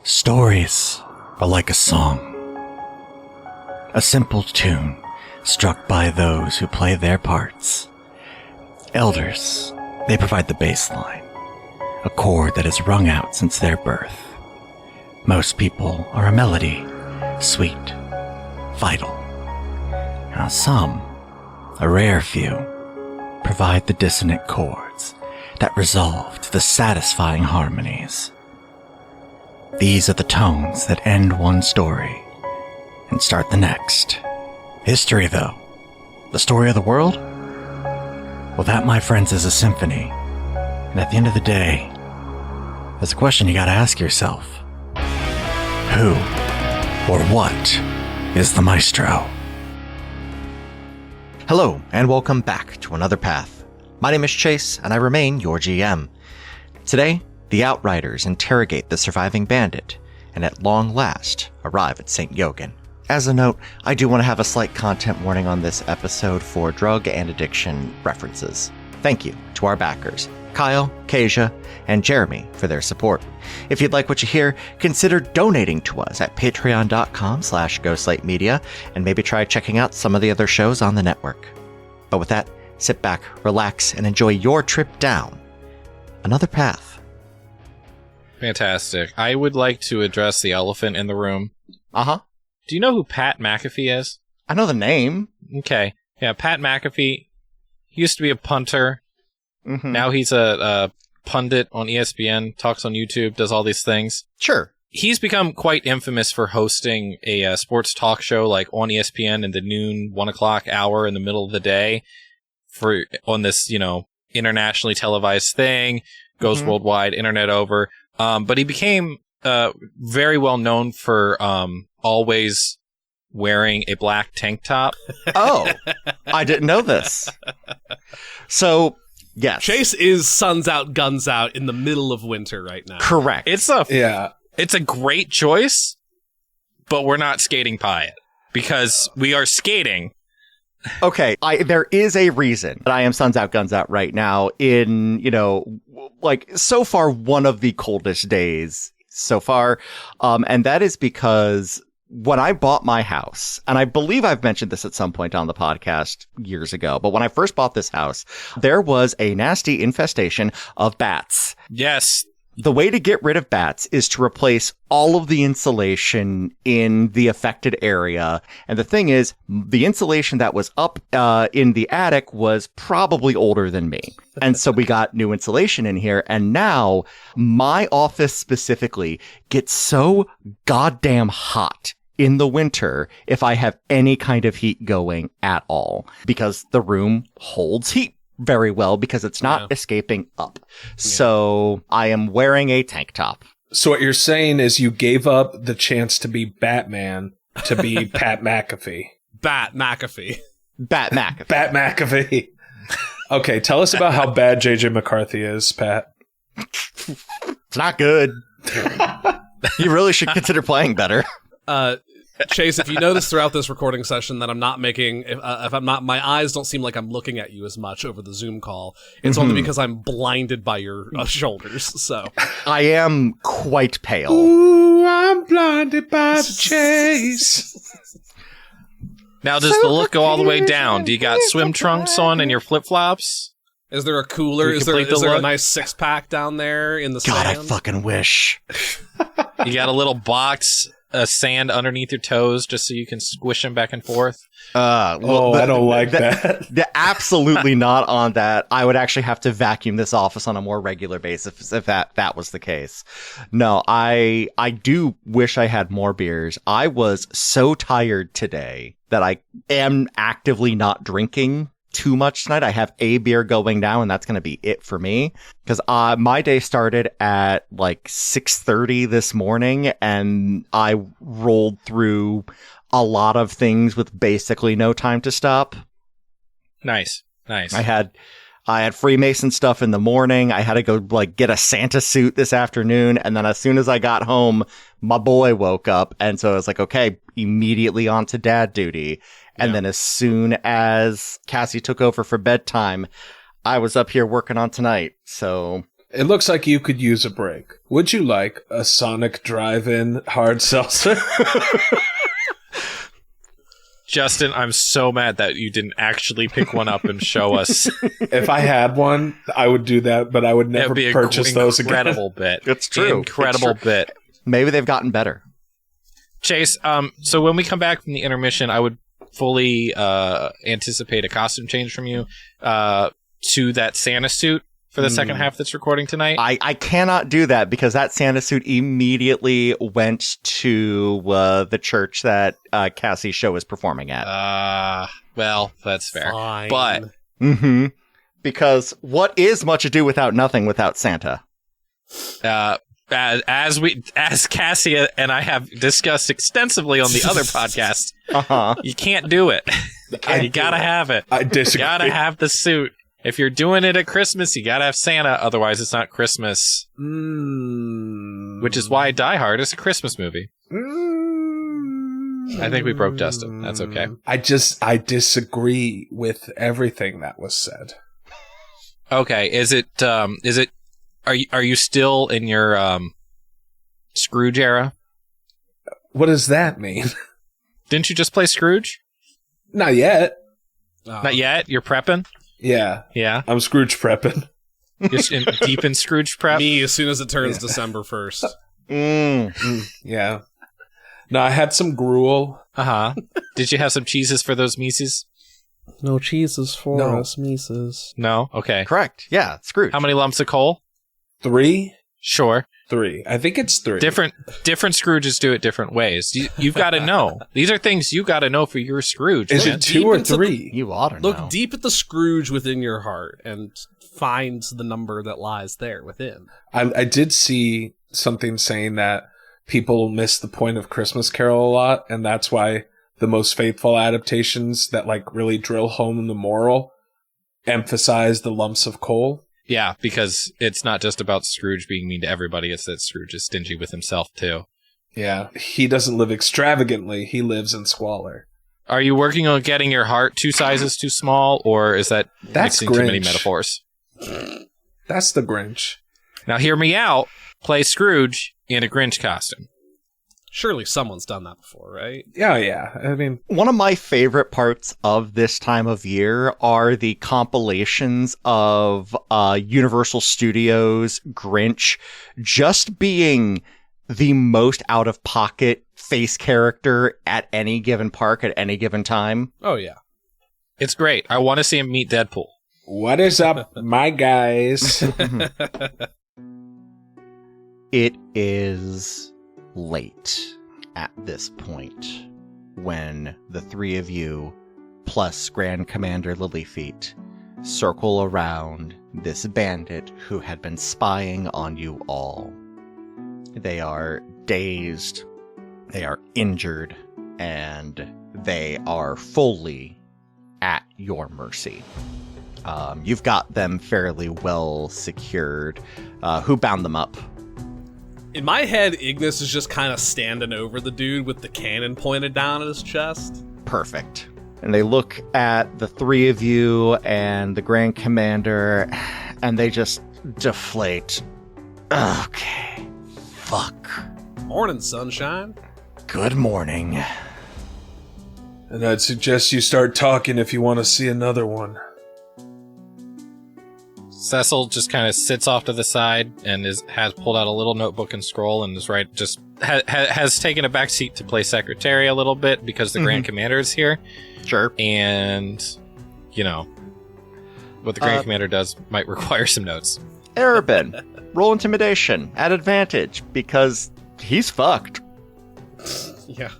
Stories are like a song. A simple tune struck by those who play their parts. Elders, they provide the bass line, a chord that is rung out since their birth. Most people are a melody, sweet, vital. Now some, a rare few, provide the dissonant chords that resolve to the satisfying harmonies. These are the tones that end one story and start the next. History, though, the story of the world? Well, that, my friends, is a symphony. And at the end of the day, there's a question you gotta ask yourself. Who or what is the maestro? Hello, and welcome back to Another Path. My name is Chase, and I remain your GM. Today, the Outriders interrogate the surviving bandit, and at long last, arrive at St. Yogan. As a note, I do want to have a slight content warning on this episode for drug and addiction references. Thank you to our backers, Kyle, Kasia, and Jeremy, for their support. If you'd like what you hear, consider donating to us at patreon.com/ghostlightmedia, and maybe try checking out some of the other shows on the network. But with that, sit back, relax, and enjoy your trip down Another Path. Fantastic. I would like to address the elephant in the room. Uh-huh. Do you know who Pat McAfee is? I know the name. Okay. Yeah, Pat McAfee. He used to be a punter. Mm-hmm. Now he's a pundit on ESPN, talks on YouTube, does all these things. Sure. He's become quite infamous for hosting a sports talk show like on ESPN in the noon, 1 o'clock hour in the middle of the day on this, internationally televised thing, goes worldwide, internet over. But he became very well known for always wearing a black tank top. Oh, I didn't know this. So, yes. Chase is suns out, guns out in the middle of winter right now. Correct. It's a great choice, but we're not skating by it because we are skating. Okay, there is a reason that I am suns out, guns out right now in, so far one of the coldest days so far. And that is because when I bought my house, and I believe I've mentioned this at some point on the podcast years ago, but when I first bought this house, there was a nasty infestation of bats. Yes. The way to get rid of bats is to replace all of the insulation in the affected area. And the thing is, the insulation that was up in the attic was probably older than me. And so we got new insulation in here. And now my office specifically gets so goddamn hot in the winter if I have any kind of heat going at all, because the room holds heat very well because it's not escaping up. So I am wearing a tank top. So what you're saying is you gave up the chance to be Batman to be Pat McAfee. Bat McAfee. Bat McAfee. Bat McAfee. Okay, tell us about how bad JJ McCarthy is, Pat. It's not good. You really should consider playing better. Chase, if you notice throughout this recording session that I'm not making, if I'm not, my eyes don't seem like I'm looking at you as much over the Zoom call. It's only because I'm blinded by your shoulders. So I am quite pale. Ooh, I'm blinded by the chase. Now, does the look go all the way down? Do you got swim trunks on and your flip-flops? Is there a cooler? Is there a nice six-pack down there in the God, sand? I fucking wish. You got a little box of sand underneath your toes just so you can squish them back and forth? I don't like that. Absolutely not on that. I would actually have to vacuum this office on a more regular basis if that was the case. No, I do wish I had more beers. I was so tired today that I am actively not drinking too much tonight. I have a beer going now, and that's going to be it for me. Because my day started at like 6:30 this morning, and I rolled through a lot of things with basically no time to stop. Nice. I had Freemason stuff in the morning. I had to go get a Santa suit this afternoon, and then as soon as I got home, my boy woke up, and so I was like, okay, immediately on to dad duty. And then as soon as Cassie took over for bedtime, I was up here working on tonight. So It looks like you could use a break. Would you like a Sonic Drive-In hard seltzer? Justin, I'm so mad that you didn't actually pick one up and show us. If I had one, I would do that, but I would never That'd be purchase those again. Incredible bit. It's true. Incredible It's true. bit. Maybe they've gotten better. Chase, so when we come back from the intermission, I would fully anticipate a costume change from you to that Santa suit for the second half that's recording tonight. I cannot do that because that Santa suit immediately went to the church that Cassie's show is performing at. Well, that's fair. Fine. But Because what is Much Ado Without Nothing without Santa? as Cassie and I have discussed extensively on the other podcast, you can't do it. You gotta have it. I disagree. You gotta have the suit. If you're doing it at Christmas, you gotta have Santa. Otherwise, it's not Christmas. Which is why Die Hard is a Christmas movie. I think we broke Dustin. That's okay. I disagree with everything that was said. Okay. Is it? Are you still in your Scrooge era? What does that mean? Didn't you just play Scrooge? Not yet. Not yet. You're prepping. Yeah. Yeah. I'm Scrooge prepping. You're deep in Scrooge prep. Me, as soon as it turns December 1st. Yeah. No, I had some gruel. Did you have some cheeses for those Mises? No cheeses for No. us, Mises. No. Okay. Correct. Yeah, Scrooge. How many lumps of coal? 3? Sure. 3. I think it's 3. Different Scrooges do it different ways. You've got to know. These are things you got to know for your Scrooge. Is man. it 2 or into the- 3? You ought to know. Look deep at the Scrooge within your heart and find the number that lies there within. I did see something saying that people miss the point of Christmas Carol a lot, and that's why the most faithful adaptations that like really drill home the moral emphasize the lumps of coal. Yeah, because it's not just about Scrooge being mean to everybody. It's that Scrooge is stingy with himself, too. Yeah, he doesn't live extravagantly. He lives in squalor. Are you working on getting your heart 2 sizes too small, or is that That's mixing too many Grinch. metaphors? That's the Grinch. Now, hear me out. Play Scrooge in a Grinch costume. Surely someone's done that before, right? Yeah. I mean, One of my favorite parts of this time of year are the compilations of Universal Studios Grinch just being the most out-of-pocket face character at any given park at any given time. Oh, yeah. It's great. I want to see him meet Deadpool. what is up, my guys? It is late at this point when the three of you, plus Grand Commander Lilyfeet, circle around this bandit who had been spying on you all. They are dazed, they are injured, and they are fully at your mercy. You've got them fairly well secured. Who bound them up? In my head, Ignis is just kind of standing over the dude with the cannon pointed down at his chest. Perfect. And they look at the three of you and the Grand Commander, and they just deflate. Okay. Fuck. Morning, sunshine. Good morning. And I'd suggest you start talking if you want to see another one. Cecil just kind of sits off to the side and has pulled out a little notebook and scroll and is has taken a back seat to play secretary a little bit because the Grand Commander is here. Sure. And, what the Grand Commander does might require some notes. Arabin, roll intimidation at advantage because he's fucked. Yeah,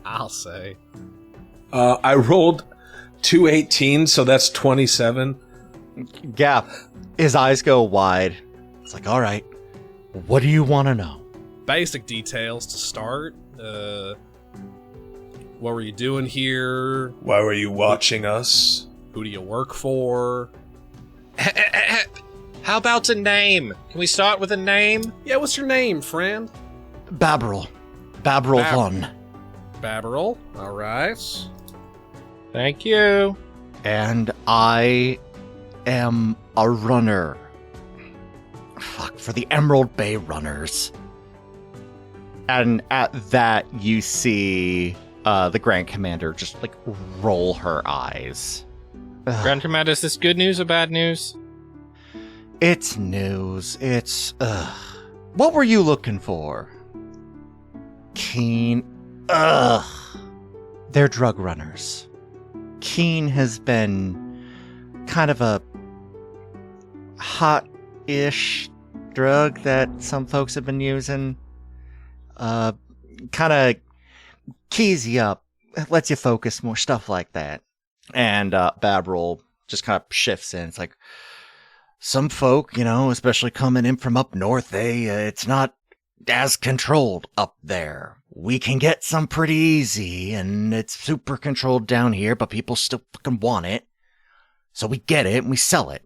I'll say. I rolled 2 18, so that's 27. Gap, his eyes go wide. It's like, all right, what do you want to know? Basic details to start. What were you doing here? Why were you watching us? Who do you work for? How about a name? Can we start with a name? Yeah, what's your name, friend? Babberl. Babberl Bab- Von. Babberl. All right. Thank you. And I am a runner. Fuck. for the Emerald Bay Runners. And at that, you see the Grand Commander just like roll her eyes. Grand Commander, is this good news or bad news? It's news. It's what were you looking for? Keen. They're drug runners. Keen has been kind of a hot-ish drug that some folks have been using. Kind of keys you up, lets you focus more, stuff like that. And Babril just kind of shifts in. It's like, some folk, especially coming in from up north, it's not as controlled up there. We can get some pretty easy, and it's super controlled down here, but people still fucking want it. So we get it, and we sell it.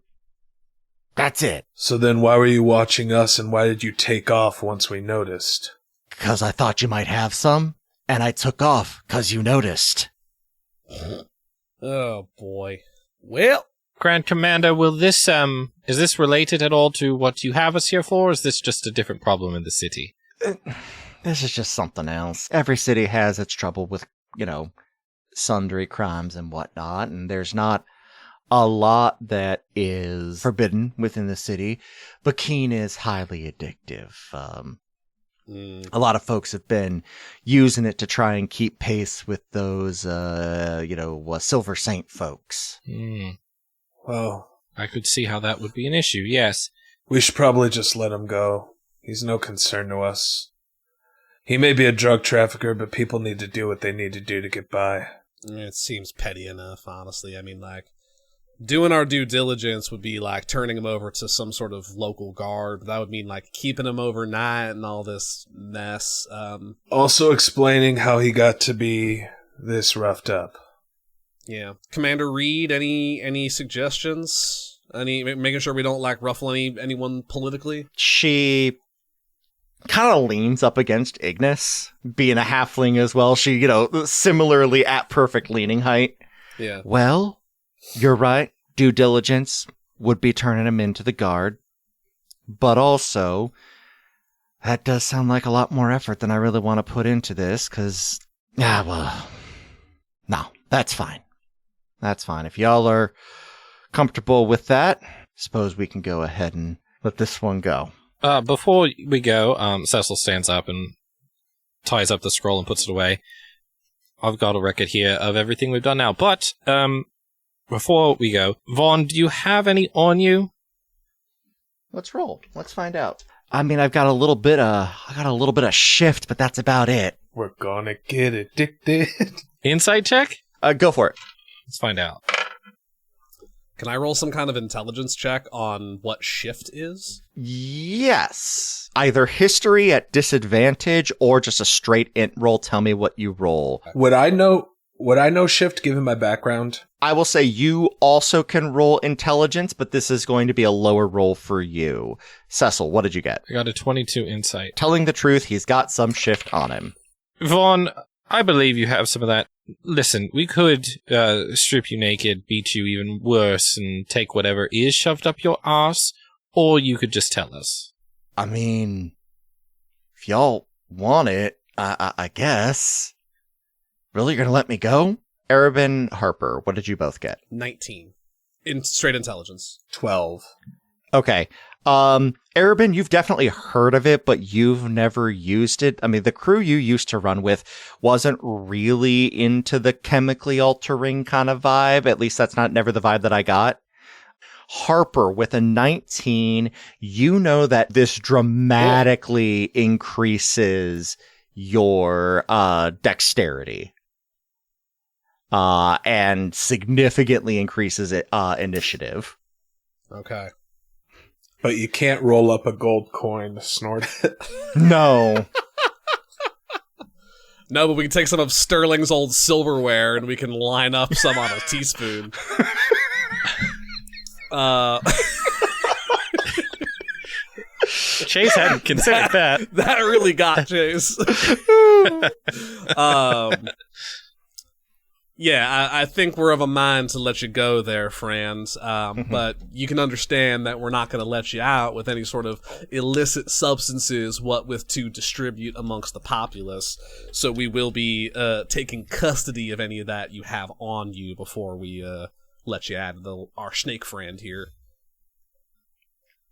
That's it. So then why were you watching us, and why did you take off once we noticed? 'Cause I thought you might have some, and I took off 'cause you noticed. Oh, boy. Well, Grand Commander, will this, is this related at all to what you have us here for, or is this just a different problem in the city? This is just something else. Every city has its trouble with, sundry crimes and whatnot, and there's not a lot that is forbidden within the city, but Keen is highly addictive. A lot of folks have been using it to try and keep pace with those, Silver Saint folks. Well, I could see how that would be an issue, yes. we should probably just let him go. He's no concern to us. He may be a drug trafficker, but people need to do what they need to do to get by. it seems petty enough, honestly. I mean, doing our due diligence would be turning him over to some sort of local guard. That would mean keeping him overnight and all this mess. Also explaining how he got to be this roughed up. Yeah. Commander Reed, any suggestions? Making sure we don't ruffle anyone politically? She kind of leans up against Ignis, being a halfling as well. She, similarly at perfect leaning height. Yeah. Well, you're right. Due diligence would be turning him into the guard. But also, that does sound like a lot more effort than I really want to put into this, because, no, that's fine. That's fine. If y'all are comfortable with that, suppose we can go ahead and let this one go. Before we go, Cecil stands up and ties up the scroll and puts it away. I've got a record here of everything we've done now, but, before we go, Vaughn, do you have any on you? Let's roll. Let's find out. I mean, I got a little bit of shift, but that's about it. We're gonna get addicted. Insight check? Go for it. Let's find out. Can I roll some kind of intelligence check on what shift is? Yes. Either history at disadvantage or just a straight int roll. Tell me what you roll. Would I know shift given my background? I will say you also can roll intelligence, but this is going to be a lower roll for you. Cecil, what did you get? I got a 22 insight. Telling the truth, he's got some shift on him. Vaughn, I believe you have some of that. Listen, we could strip you naked, beat you even worse, and take whatever is shoved up your arse, or you could just tell us. I mean, if y'all want it, I guess. Really, you're gonna let me go? Arabin, Harper, what did you both get? 19. In straight intelligence. 12. Okay. Arabin, you've definitely heard of it, but you've never used it. I mean, the crew you used to run with wasn't really into the chemically altering kind of vibe. At least that's never the vibe that I got. Harper, with a 19, you know that this dramatically increases your dexterity. And significantly increases it initiative. Okay. But you can't roll up a gold coin to snort it. No. No, but we can take some of Sterling's old silverware and we can line up some on a teaspoon. Chase hadn't considered that. That really got Chase. Yeah, I think we're of a mind to let you go there, friends. But you can understand that we're not going to let you out with any sort of illicit substances, what with to distribute amongst the populace. So we will be taking custody of any of that you have on you before we let you out of our snake friend here.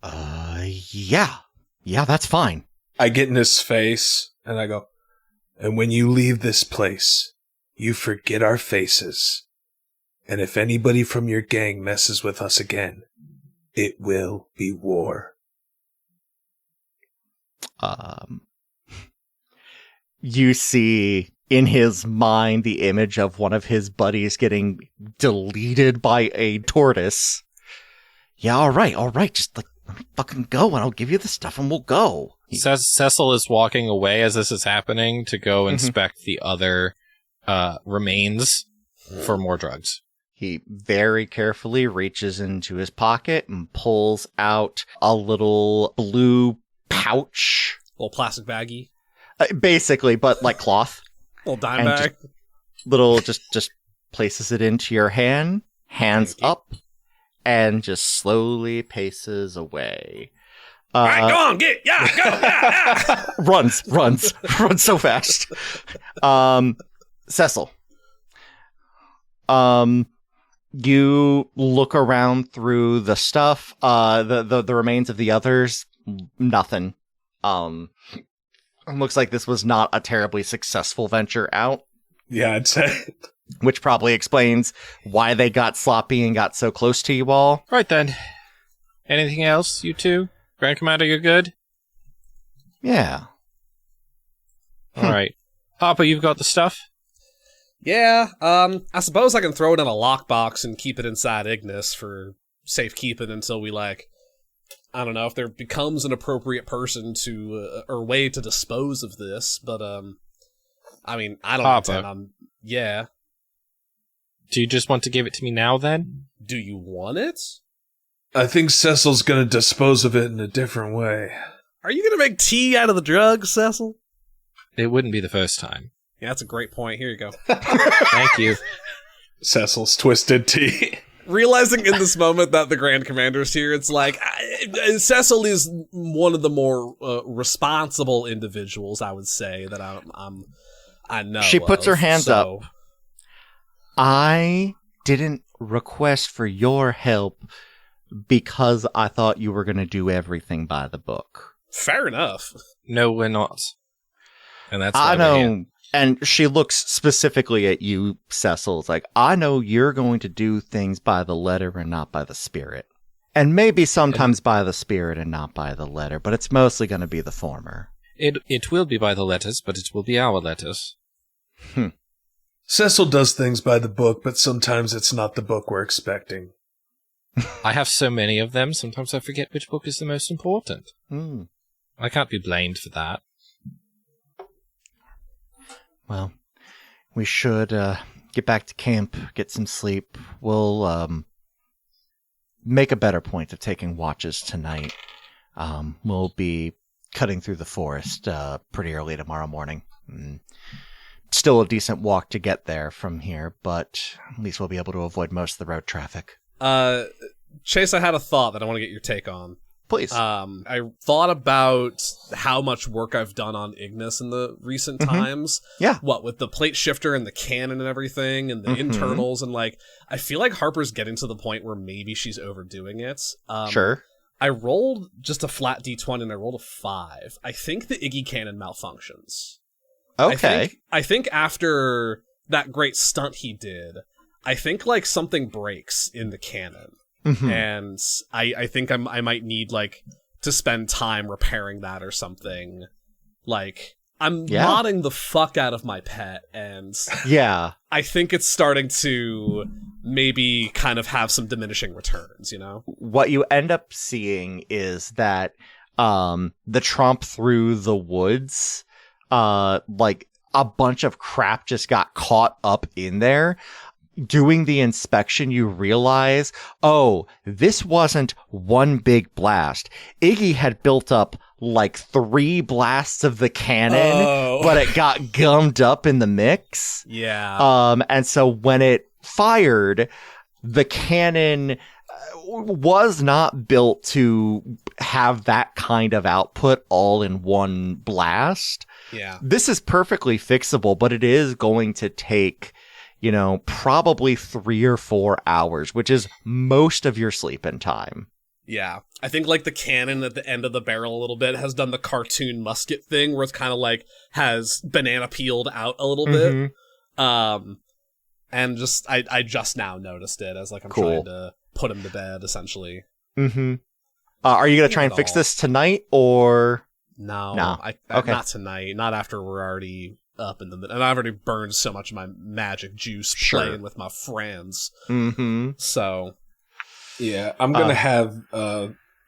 Yeah, that's fine. I get in his face and I go, and when you leave this place, you forget our faces. And if anybody from your gang messes with us again, it will be war. You see in his mind the image of one of his buddies getting deleted by a tortoise. Yeah, all right. Just let me fucking go and I'll give you the stuff and we'll go. Cecil is walking away as this is happening to go inspect the other remains for more drugs. He very carefully reaches into his pocket and pulls out a little blue pouch. Little plastic baggie. Basically, but like cloth. Little dime bag. Just places it into your hand, hands up, and just slowly paces away. All right, go on, get, yeah, go, yeah. runs so fast. Cecil, you look around through the stuff, the remains of the others, nothing. It looks like this was not a terribly successful venture out. Yeah, I'd say. Which probably explains why they got sloppy and got so close to you all. Right then. Anything else, you two? Grand Commander, you're good? Yeah. All right. Papa, you've got the stuff? Yeah, I suppose I can throw it in a lockbox and keep it inside Ignis for safekeeping until we, I don't know if there becomes an appropriate person to, or way to dispose of this, but, I mean, I don't Papa. intend on, yeah. Do you just want to give it to me now, then? Do you want it? I think Cecil's gonna dispose of it in a different way. Are you gonna make tea out of the drugs, Cecil? It wouldn't be the first time. Yeah, that's a great point. Here you go. Thank you. Cecil's twisted tea. Realizing in this moment that the Grand Commander's here, it's like, Cecil is one of the more responsible individuals, I would say, that I know. She puts her hands so. up. I didn't request for your help because I thought you were going to do everything by the book. Fair enough. No, we're not. And that's I why we're here. know. And she looks specifically at you, Cecil. It's like, I know you're going to do things by the letter and not by the spirit. And maybe sometimes by the spirit and not by the letter, but it's mostly going to be the former. It will be by the letters, but it will be our letters. Cecil does things by the book, but sometimes it's not the book we're expecting. I have so many of them, sometimes I forget which book is the most important. Hmm. I can't be blamed for that. Well, we should get back to camp, get some sleep. We'll make a better point of taking watches tonight. We'll be cutting through the forest pretty early tomorrow morning. Still a decent walk to get there from here, but at least we'll be able to avoid most of the road traffic. Chase, I had a thought that I want to get your take on. Please. I thought about how much work I've done on Ignis in the recent times. Yeah. What, with the plate shifter and the cannon and everything and the internals, and I feel like Harper's getting to the point where maybe she's overdoing it. Sure. I rolled just a flat D20 and I rolled a 5. I think the Iggy cannon malfunctions. Okay. I think after that great stunt he did, I think something breaks in the cannon. And I think I might need to spend time repairing that or something. I'm modding the fuck out of my pet, and yeah, I think it's starting to maybe kind of have some diminishing returns, you know? What you end up seeing is that the tromp through the woods, a bunch of crap just got caught up in there. Doing the inspection, you realize, oh, this wasn't one big blast. Iggy had built up like 3 blasts of the cannon, but it got gummed up in the mix. Yeah. And so when it fired, the cannon was not built to have that kind of output all in one blast. Yeah. This is perfectly fixable, but it is going to take, probably 3 or 4 hours, which is most of your sleeping time. Yeah. I think like the cannon at the end of the barrel a little bit has done the cartoon musket thing where it's kind of like has banana peeled out a little bit. And just I just now noticed it as like I'm trying to put him to bed essentially. Mm-hmm. Are you going to try and fix this tonight or? No. Okay. Not tonight. Not after we're already up in the middle. And I've already burned so much of my magic juice playing with my friends. Mm-hmm. So. Yeah, I'm going to have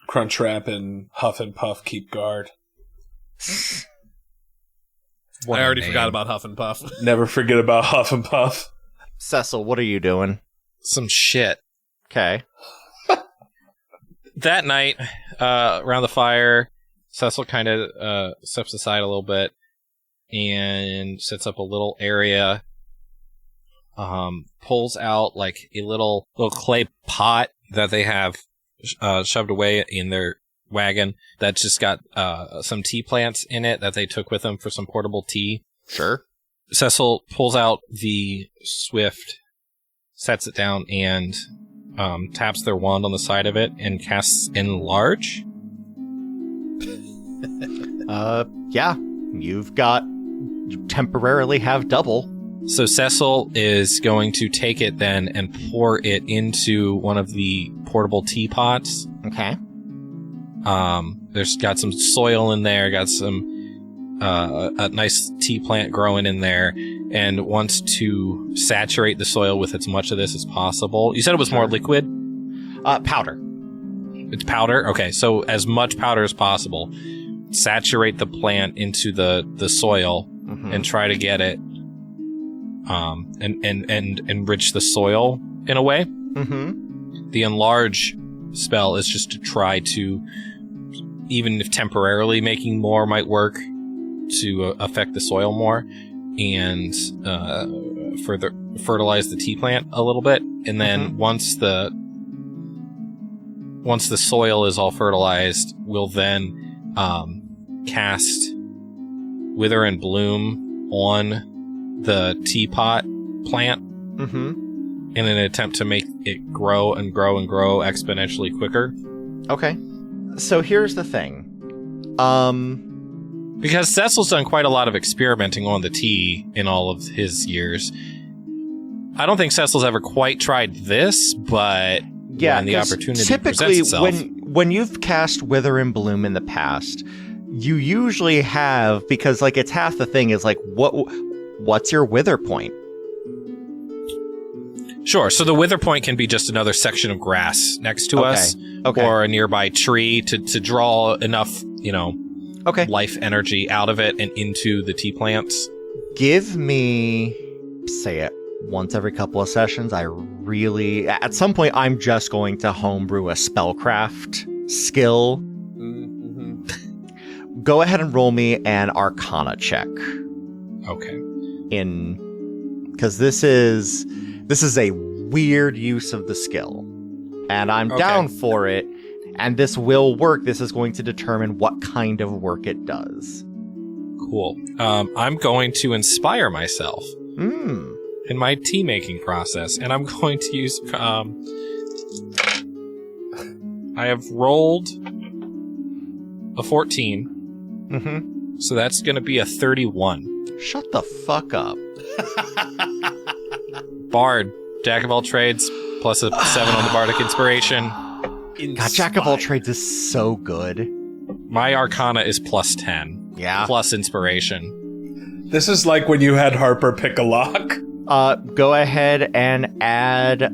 Crunchwrap and Huff and Puff keep guard. I already forgot about Huff and Puff. Never forget about Huff and Puff. Cecil, what are you doing? Some shit. Okay. That night, around the fire, Cecil kind of steps aside a little bit and sets up a little area. Pulls out like a little clay pot that they have shoved away in their wagon that's just got some tea plants in it that they took with them for some portable tea. Sure. Cecil pulls out the Swift, sets it down, and taps their wand on the side of it and casts Enlarge. Yeah. You temporarily have double. So Cecil is going to take it then and pour it into one of the portable teapots. Okay. There's got some soil in there, got some a nice tea plant growing in there, and wants to saturate the soil with as much of this as possible. You said it was more liquid? Powder. It's powder? Okay, so as much powder as possible. Saturate the plant into the soil and try to get it and enrich the soil in a way. Mm-hmm. The Enlarge spell is just to try to, even if temporarily making more might work, to affect the soil more and further fertilize the tea plant a little bit. And then once the soil is all fertilized, we'll then cast Wither and Bloom on the teapot plant in an attempt to make it grow and grow and grow exponentially quicker. Okay. So here's the thing. Because Cecil's done quite a lot of experimenting on the tea in all of his years. I don't think Cecil's ever quite tried this, but when the opportunity presents itself. when you've cast Wither and Bloom in the past, you usually have, because like it's half the thing is like what's your wither point? Sure. So the wither point can be just another section of grass next to us, or a nearby tree to draw enough, life energy out of it and into the tea plants. Give me, say it once every couple of sessions. At some point, I'm just going to homebrew a spellcraft skill. Go ahead and roll me an Arcana check. Okay. Because this is a weird use of the skill, and I'm down for it, and this will work. This is going to determine what kind of work it does. Cool. I'm going to inspire myself in my tea making process, and I'm going to use. I have rolled a 14. So that's going to be a 31. Shut the fuck up. Bard, Jack of all trades, plus a 7 on the Bardic Inspiration. God, Jack of all trades is so good. My Arcana is plus 10. Yeah. Plus Inspiration. This is like when you had Harper pick a lock. Go ahead and add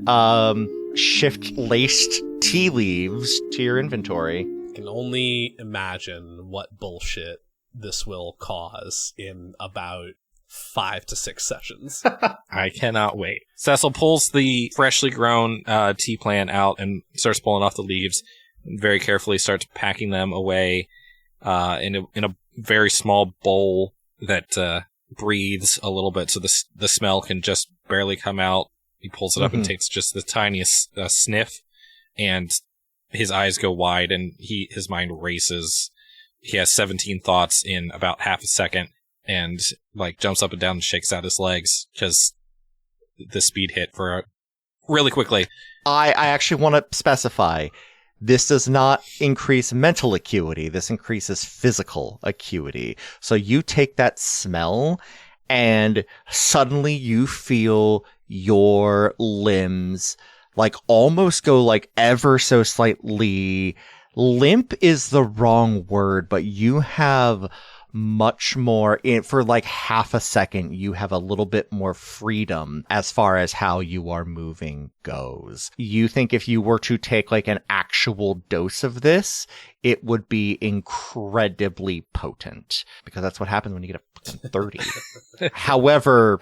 shift-laced tea leaves to your inventory. I can only imagine what bullshit this will cause in about 5 to 6 sessions. I cannot wait. Cecil pulls the freshly grown tea plant out and starts pulling off the leaves and very carefully starts packing them away in a very small bowl that breathes a little bit, so the smell can just barely come out. He pulls it up and takes just the tiniest sniff, and his eyes go wide, and his mind races. He has 17 thoughts in about half a second, and like jumps up and down and shakes out his legs because the speed hit for really quickly. I actually want to specify, this does not increase mental acuity. This increases physical acuity. So you take that smell and suddenly you feel your limbs like almost go like ever so slightly limp is the wrong word, but you have much more for like half a second. You have a little bit more freedom as far as how you are moving goes. You think if you were to take like an actual dose of this, it would be incredibly potent, because that's what happens when you get a fucking 30. However,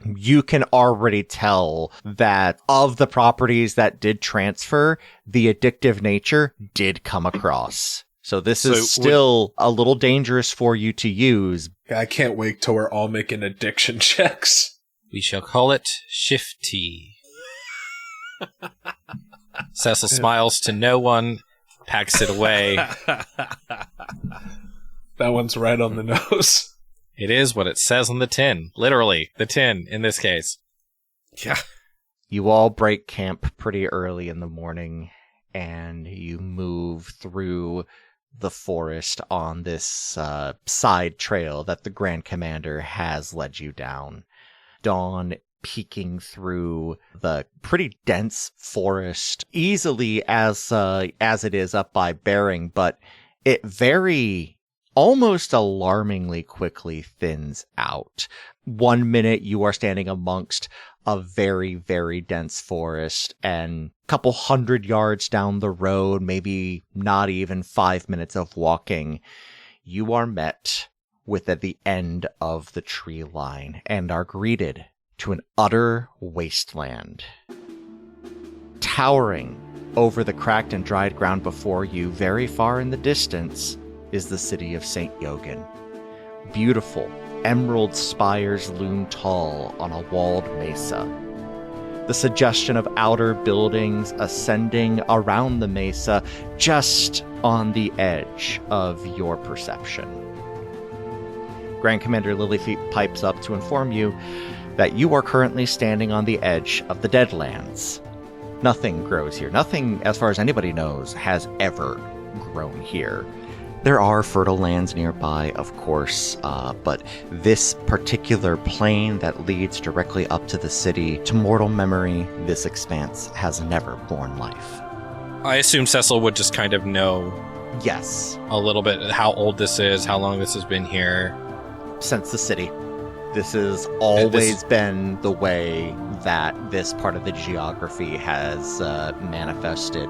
you can already tell that of the properties that did transfer, the addictive nature did come across. So this is still a little dangerous for you to use. I can't wait till we're all making addiction checks. We shall call it Shifty. Cecil smiles to no one, packs it away. That one's right on the nose. It is what it says on the tin. Literally, the tin in this case. Yeah. You all break camp pretty early in the morning, and you move through the forest on this side trail that the Grand Commander has led you down. Dawn peeking through the pretty dense forest, easily as it is up by Bering, but it very almost alarmingly quickly thins out. 1 minute you are standing amongst a very, very dense forest, and a couple 100 yards down the road, maybe not even 5 minutes of walking, you are met with at the end of the tree line and are greeted to an utter wasteland. Towering over the cracked and dried ground before you, very far in the distance, is the city of St. Yogan. Beautiful emerald spires loom tall on a walled mesa. The suggestion of outer buildings ascending around the mesa just on the edge of your perception. Grand Commander Lilyfeet pipes up to inform you that you are currently standing on the edge of the Deadlands. Nothing grows here. Nothing, as far as anybody knows, has ever grown here. There are fertile lands nearby, of course, but this particular plain that leads directly up to the city, to mortal memory, this expanse has never borne life. I assume Cecil would just kind of know Yes, a little bit how old this is, how long this has been here. since the city. This has always been the way that this part of the geography has manifested.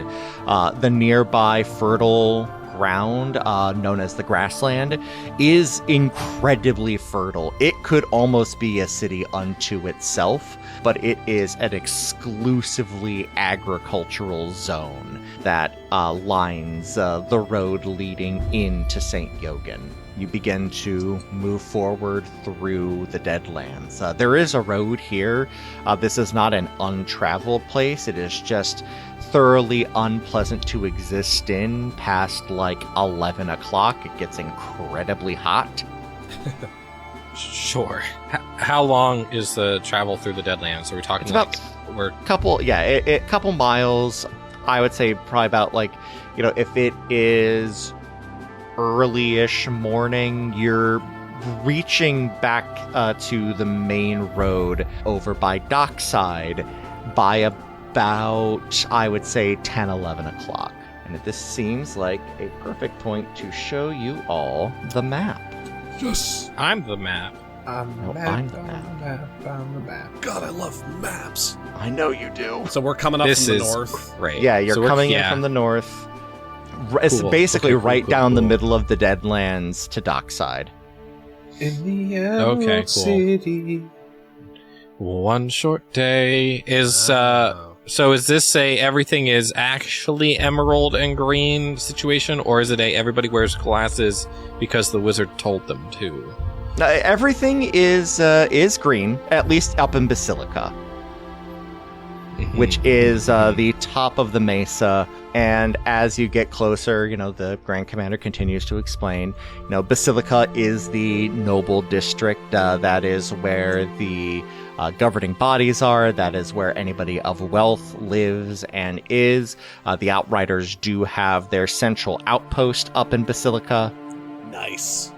The nearby fertile ground, known as the grassland, is incredibly fertile. It could almost be a city unto itself, but it is an exclusively agricultural zone that lines the road leading into St. Yogan. You begin to move forward through the Deadlands. There is a road here. This is not an untraveled place. It is just thoroughly unpleasant to exist in past like 11 o'clock. It gets incredibly hot. Sure. How long is the travel through the Deadlands? Are we talking It's like about we're couple miles. I would say probably about like, if it is early-ish morning, you're reaching back to the main road over by Dockside by about, I would say, 10, 11 o'clock. And this seems like a perfect point to show you all the map. Yes. I'm the map. I'm No, the I'm map, the I'm map. the map, I'm the map. God, I love maps. I know you do. So we're coming up This from the is north. great. Yeah, you're So we're- coming in yeah. from the north. It's Cool. basically Okay, cool, right cool, down the cool. middle of the Deadlands to Dockside. In the Emerald Okay, cool. City. One short day is So is this a everything is actually emerald and green situation, or is it a everybody wears glasses because the wizard told them to? Everything is green, at least up in Basilica, which is the top of the mesa. And as you get closer, the Grand Commander continues to explain, Basilica is the noble district. That is where the governing bodies are. That is where anybody of wealth lives and is. The Outriders do have their central outpost up in Basilica. Nice.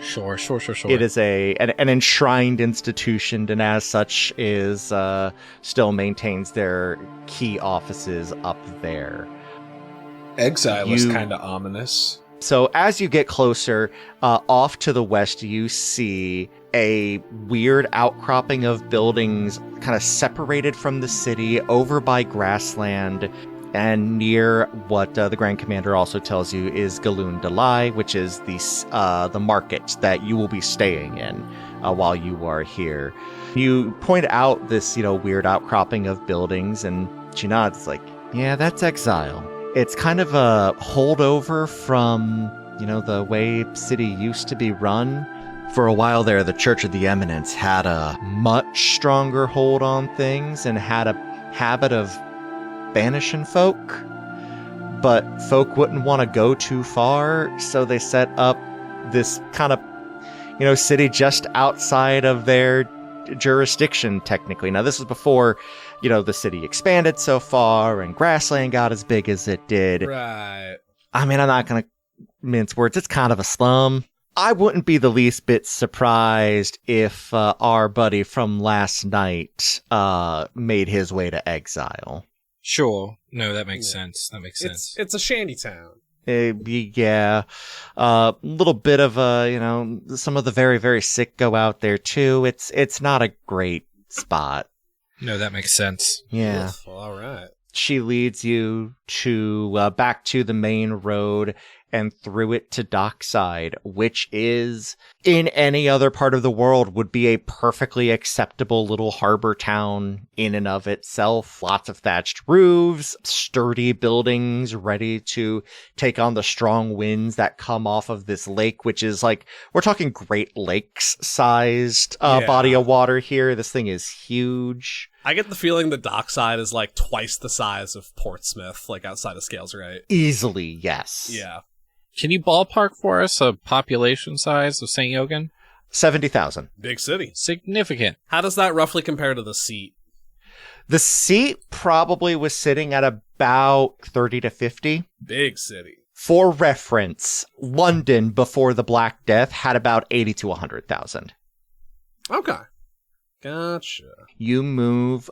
Sure. It is an enshrined institution, and as such is still maintains their key offices up there. Exile is kind of ominous. So as you get closer, off to the west, you see a weird outcropping of buildings kind of separated from the city over by grassland. And near what the Grand Commander also tells you is Galoon Dalai, which is the market that you will be staying in while you are here. You point out this, weird outcropping of buildings, and she nods like, yeah, that's Exile. It's kind of a holdover from, the way city used to be run. For a while there, the Church of the Eminence had a much stronger hold on things and had a habit of banishing folk, but folk wouldn't want to go too far, so they set up this kind of, city just outside of their jurisdiction, technically. Now, this was before, the city expanded so far and grassland got as big as it did. Right. I mean, I'm not going to mince words. It's kind of a slum. I wouldn't be the least bit surprised if our buddy from last night made his way to Exile. Sure. No, that makes sense. That makes sense. It's a shanty town. Yeah. A little bit of some of the very, very sick go out there too. It's not a great spot. No, that makes sense. Yeah. All right. She leads you to back to the main road and through it to Dockside, which is, in any other part of the world, would be a perfectly acceptable little harbor town in and of itself. Lots of thatched roofs, sturdy buildings ready to take on the strong winds that come off of this lake, which is like, we're talking Great Lakes-sized body of water here. This thing is huge. I get the feeling the Dockside is like twice the size of Portsmouth, like outside of Scales, right? Easily, yes. Yeah. Can you ballpark for us a population size of St. Yogan? 70,000. Big city. Significant. How does that roughly compare to the seat? The seat probably was sitting at about 30 to 50. Big city. For reference, London before the Black Death had about 80 to 100,000. Okay. Gotcha. You move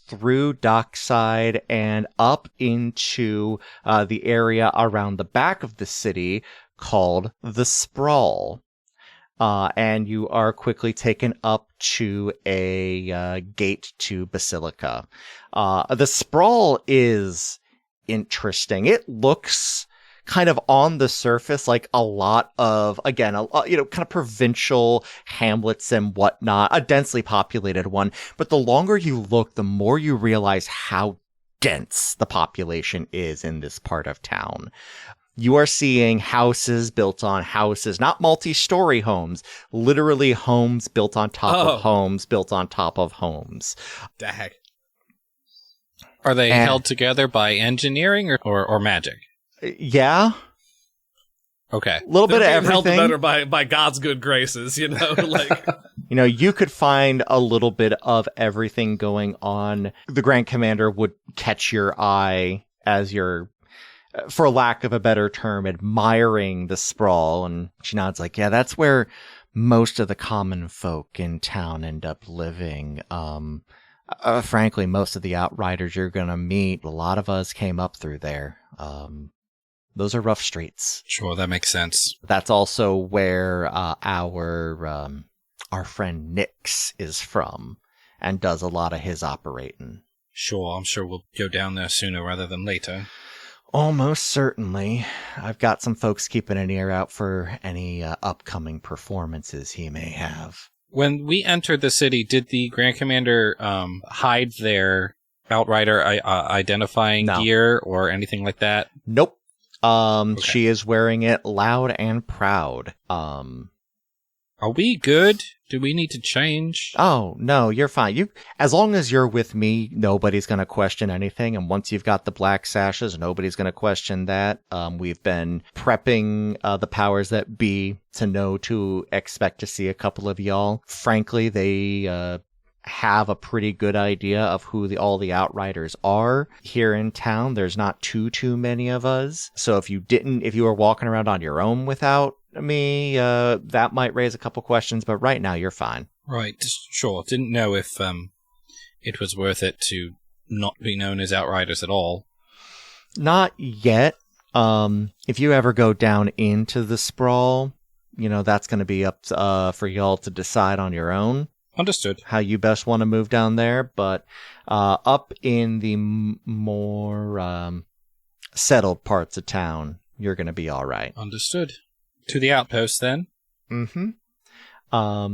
through Dockside and up into the area around the back of the city called the Sprawl. And you are quickly taken up to a gate to Basilica. The Sprawl is interesting. It looks kind of on the surface like a lot of, again, kind of provincial hamlets and whatnot, a densely populated one. But the longer you look, the more you realize how dense the population is in this part of town. You are seeing houses built on houses, not multi-story homes, literally homes built on top of homes, built on top of homes. Dag. Are they held together by engineering or magic? Yeah. Okay. A little bit of everything. Held together by God's good graces, like. You could find a little bit of everything going on. The Grand Commander would catch your eye as you're, for lack of a better term, admiring the Sprawl. And she nods like, yeah, that's where most of the common folk in town end up living. Frankly, most of the Outriders you're going to meet, a lot of us came up through there. Those are rough streets. Sure, that makes sense. That's also where our friend Nix is from and does a lot of his operating. Sure, I'm sure we'll go down there sooner rather than later. Almost certainly. I've got some folks keeping an ear out for any upcoming performances he may have. When we entered the city, did the Grand Commander hide there Outrider identifying No. gear or anything like that? Nope. Okay. She is wearing it loud and proud. Are we good? Do we need to change? Oh, no, you're fine. As long as you're with me, nobody's going to question anything. And once you've got the black sashes, nobody's going to question that. We've been prepping the powers that be to know to expect to see a couple of y'all. Frankly, they have a pretty good idea of who all the Outriders are here in town. There's not too many of us. So if you were walking around on your own without me, that might raise a couple questions, but right now you're fine. Right, sure. Didn't know if it was worth it to not be known as Outriders at all. Not yet. If you ever go down into the sprawl, that's going to be up for y'all to decide on your own. Understood. How you best want to move down there, but up in the more settled parts of town, you're going to be all right. Understood. To the outpost, then. Mm-hmm. Yeah,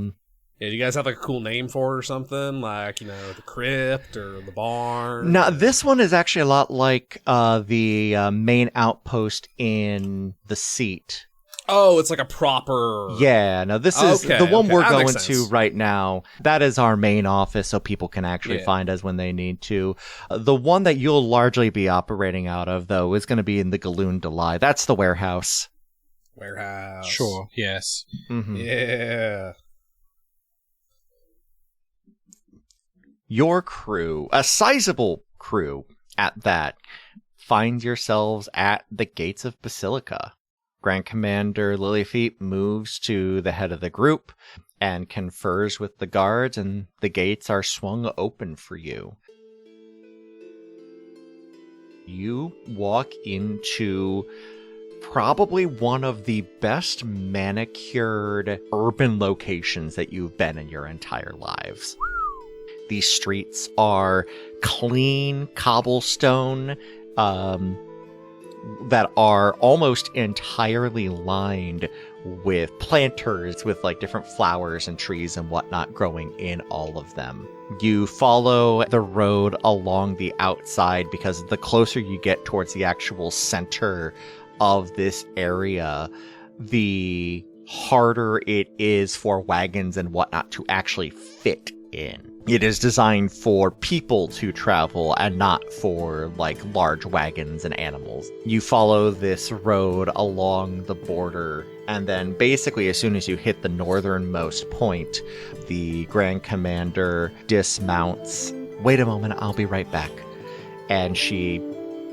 do you guys have like a cool name for it or something? Like, the crypt or the barn? Now, this one is actually a lot like the main outpost in the Seat. Oh, it's like a proper... Yeah, no, this is Okay, the one we're that going makes to sense. right now. That is our main office, so people can actually find us when they need to. The one that you'll largely be operating out of, though, is going to be in the Galoon Delay. That's the warehouse. Warehouse. Sure, yes. Mm-hmm. Yeah. Your crew, a sizable crew at that, finds yourselves at the gates of Basilica. Grand Commander Lilyfeet moves to the head of the group and confers with the guards, and the gates are swung open for you. You walk into probably one of the best manicured urban locations that you've been in your entire lives. These streets are clean cobblestone, that are almost entirely lined with planters with like different flowers and trees and whatnot growing in all of them. You follow the road along the outside because the closer you get towards the actual center of this area, the harder it is for wagons and whatnot to actually fit in. It is designed for people to travel and not for like large wagons and animals. You follow this road along the border, and then basically as soon as you hit the northernmost point, the Grand Commander dismounts. Wait a moment, I'll be right back. And she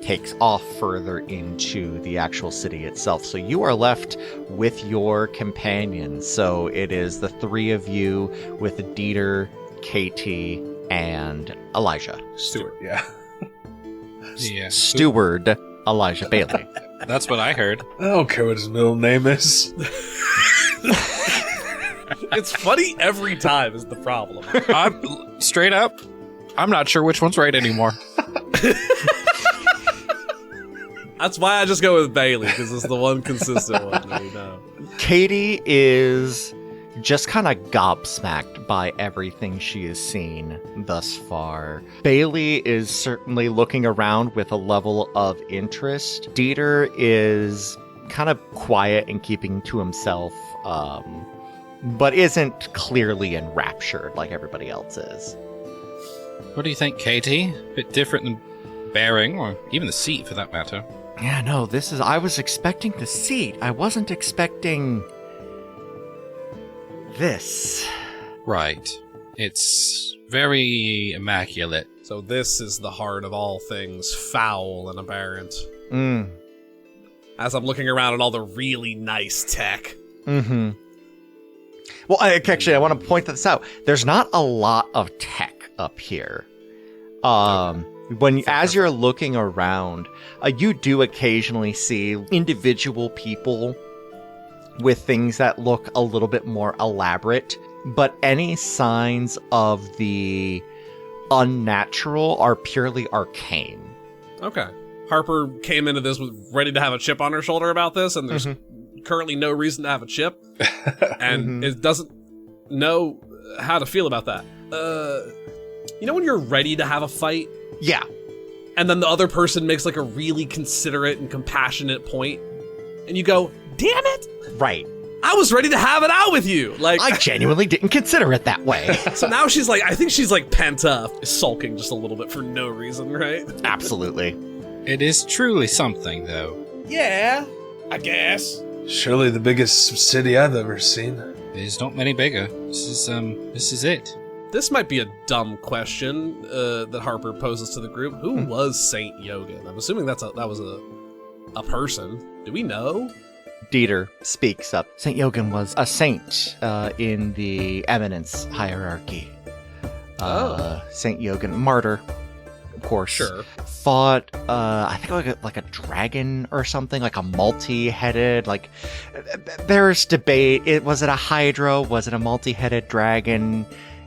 takes off further into the actual city itself. So you are left with your companions. So it is the three of you with Dieter, Katie, and Elijah. Stuart, yeah. Yeah. Steward Elijah Bailey. That's what I heard. I don't care what his middle name is. It's funny every time is the problem. I'm straight up. I'm not sure which one's right anymore. That's why I just go with Bailey, because it's the one consistent one. Katie is just kind of gobsmacked by everything she has seen thus far. Bailey is certainly looking around with a level of interest. Dieter is kind of quiet and keeping to himself, but isn't clearly enraptured like everybody else is. What do you think, Katie? Bit different than Bearing, or even the seat for that matter. Yeah, no, I was expecting the seat. I wasn't expecting this. Right. It's very immaculate. So this is the heart of all things foul and aberrant. As I'm looking around at all the really nice tech. Mm-hmm. Well, I want to point this out. There's not a lot of tech up here. As you're looking around, you do occasionally see individual people with things that look a little bit more elaborate, but any signs of the unnatural are purely arcane. Okay. Harper came into this ready to have a chip on her shoulder about this, and there's currently no reason to have a chip, and it doesn't know how to feel about that. You know when you're ready to have a fight, Yeah. and then the other person makes like a really considerate and compassionate point, and you go, "Damn it! Right. I was ready to have it out with you." Like, I genuinely didn't consider it that way. so now she's like, I think she's like pent up, sulking just a little bit for no reason, right? Absolutely. It is truly something, though. Yeah, I guess. Surely the biggest city I've ever seen. There's not many bigger. This is it. This might be a dumb question that Harper poses to the group. Who was Saint Yogan? I'm assuming that was a person. Do we know? Dieter speaks up. Saint Yogan was a saint in the eminence hierarchy. Saint Yogan, martyr, of course. Sure. Fought, I think like a dragon or something, like a multi-headed, like, there's debate. Was it a hydra? Was it a multi-headed dragon?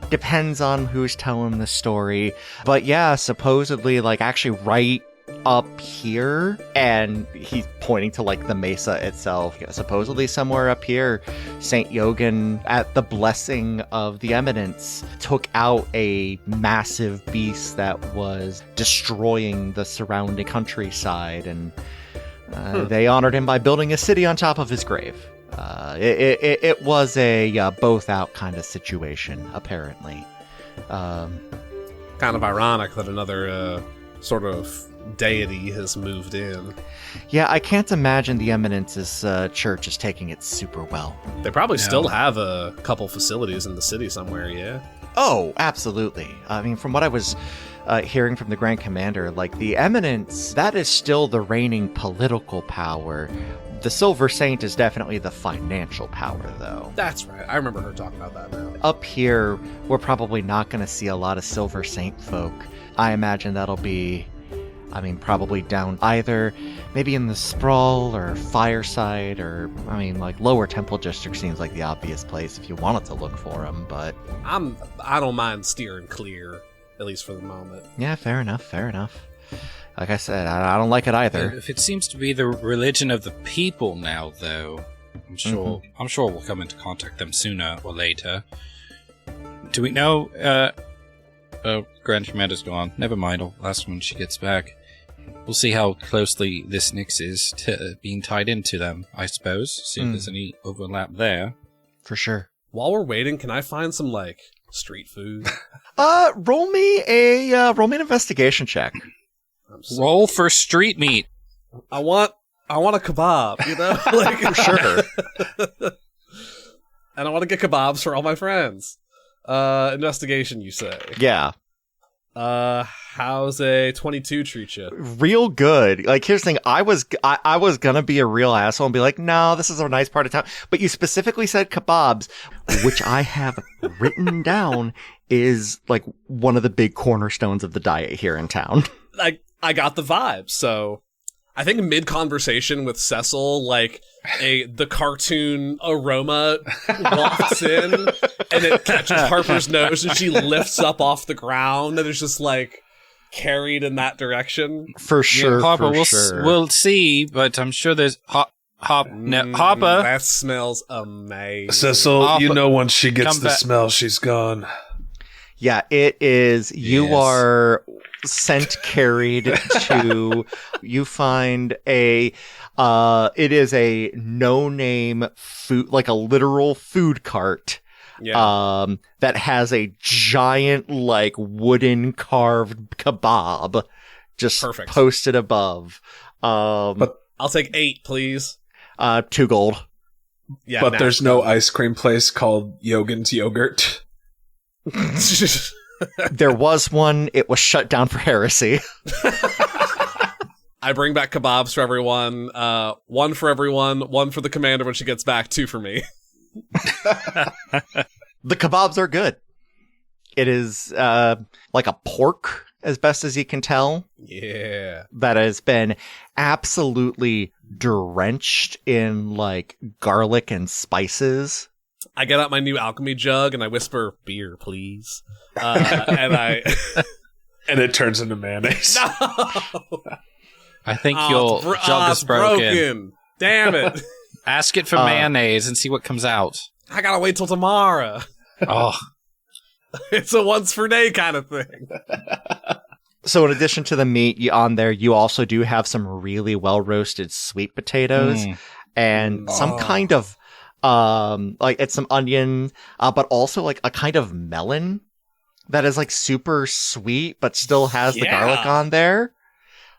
Depends on who's telling the story. But yeah, supposedly, like, actually right up here, and he's pointing to like the mesa itself. Yeah, supposedly somewhere up here, Saint Yogan, at the blessing of the eminence, took out a massive beast that was destroying the surrounding countryside, and they honored him by building a city on top of his grave. It was a both out kind of situation, apparently. Kind of ironic that another sort of deity has moved in. Yeah, I can't imagine the Eminence's church is taking it super well. They probably still have a couple facilities in the city somewhere, yeah? Oh, absolutely. I mean, from what I was hearing from the Grand Commander, like, the Eminence, that is still the reigning political power. The Silver Saint is definitely the financial power, though. That's right. I remember her talking about that now. Up here, we're probably not going to see a lot of Silver Saint folk. I imagine that'll be, probably down either maybe in the Sprawl or Fireside, or, like, Lower Temple District seems like the obvious place if you wanted to look for them, but... I don't mind steering clear, at least for the moment. Yeah, fair enough. Like I said, I don't like it either. If it seems to be the religion of the people now, though, I'm sure we'll come into contact them sooner or later. Do we know? Grand Commander's gone. Never mind. I'll ask when she gets back. We'll see how closely this Nyx is being tied into them, I suppose. See if there's any overlap there. For sure. While we're waiting, can I find some, like, street food? Roll me an investigation check. Roll for street meat. I want a kebab, you know? Like, For sure. And I want to get kebabs for all my friends. Investigation, you say? Yeah. How's a 22 treat you? Real good. Like, here's the thing. I was gonna be a real asshole and be like, no, this is a nice part of town. But you specifically said kebabs, which I have written down is like one of the big cornerstones of the diet here in town. I got the vibe, so I think mid-conversation with Cecil, like, the cartoon aroma wafts in, and it catches Harper's nose, and she lifts up off the ground, and it's just, like, carried in that direction. For sure, yeah, Harper, sure. We'll see, but I'm sure there's... Harper! That smells amazing. Cecil, Harper, you know once she gets come the back. smell, she's gone. Yeah, it is. You Yes. are scent carried to, you find it is a no-name food, like a literal food cart. Yeah. That has a giant, like, wooden carved kebab just Perfect. posted above. But I'll take 8, please. 2 gold. Yeah, but there's no ice cream place called Yogan's Yogurt. There was one. It was shut down for heresy. I bring back kebabs for everyone. 1 for everyone, 1 for the commander when she gets back, 2 for me. The kebabs are good. It is like a pork, as best as you can tell, Yeah. that has been absolutely drenched in, like, garlic and spices. I get out my new alchemy jug and I whisper, "Beer, please." And I... And it turns into mayonnaise. No! I think your jug is broken. Damn it. Ask it for mayonnaise and see what comes out. I gotta wait till tomorrow. Oh. It's a once per day kind of thing. So in addition to the meat on there, you also do have some really well roasted sweet potatoes and some kind of like it's some onion, but also like a kind of melon that is like super sweet, but still has the garlic on there.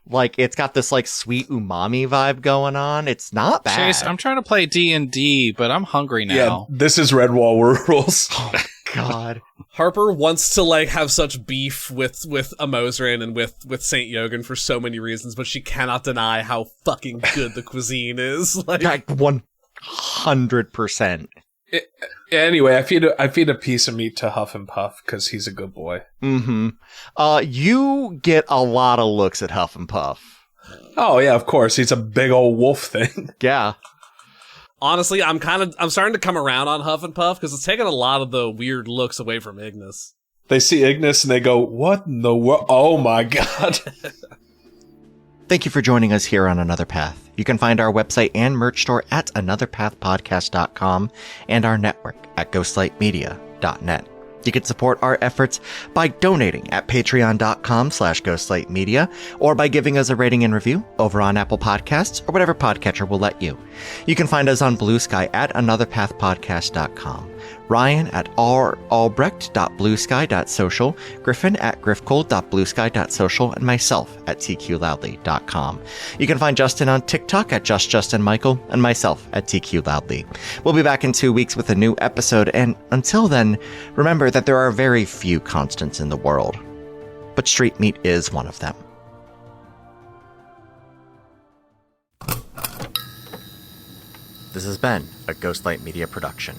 Like it's got this like sweet umami vibe going on. It's not bad. Chase, I'm trying to play D&D, but I'm hungry now. Yeah, this is Redwall rules. Oh God. Harper wants to like have such beef with Amosrin and with Saint Yogan for so many reasons, but she cannot deny how fucking good the cuisine is. Like 100%. Anyway, I feed a piece of meat to Huff and Puff because he's a good boy. Mm-hmm. You get a lot of looks at Huff and Puff. Oh yeah, of course. He's a big old wolf thing. Yeah. Honestly, I'm starting to come around on Huff and Puff because it's taken a lot of the weird looks away from Ignis. They see Ignis and they go, "What in the world? Oh my god!" Thank you for joining us here on Another Path. You can find our website and merch store at anotherpathpodcast.com and our network at ghostlightmedia.net. You can support our efforts by donating at patreon.com/ghostlightmedia or by giving us a rating and review over on Apple Podcasts or whatever podcatcher will let you. You can find us on Blue Sky at anotherpathpodcast.com, Ryan at ralbrecht.bluesky.social, Griffin at griffcold.bluesky.social, and myself at tqloudly.com. You can find Justin on TikTok at JustJustinMichael and myself at tqloudly. We'll be back in 2 weeks with a new episode, and until then, remember that there are very few constants in the world, but street meat is one of them. This has been a Ghostlight Media production.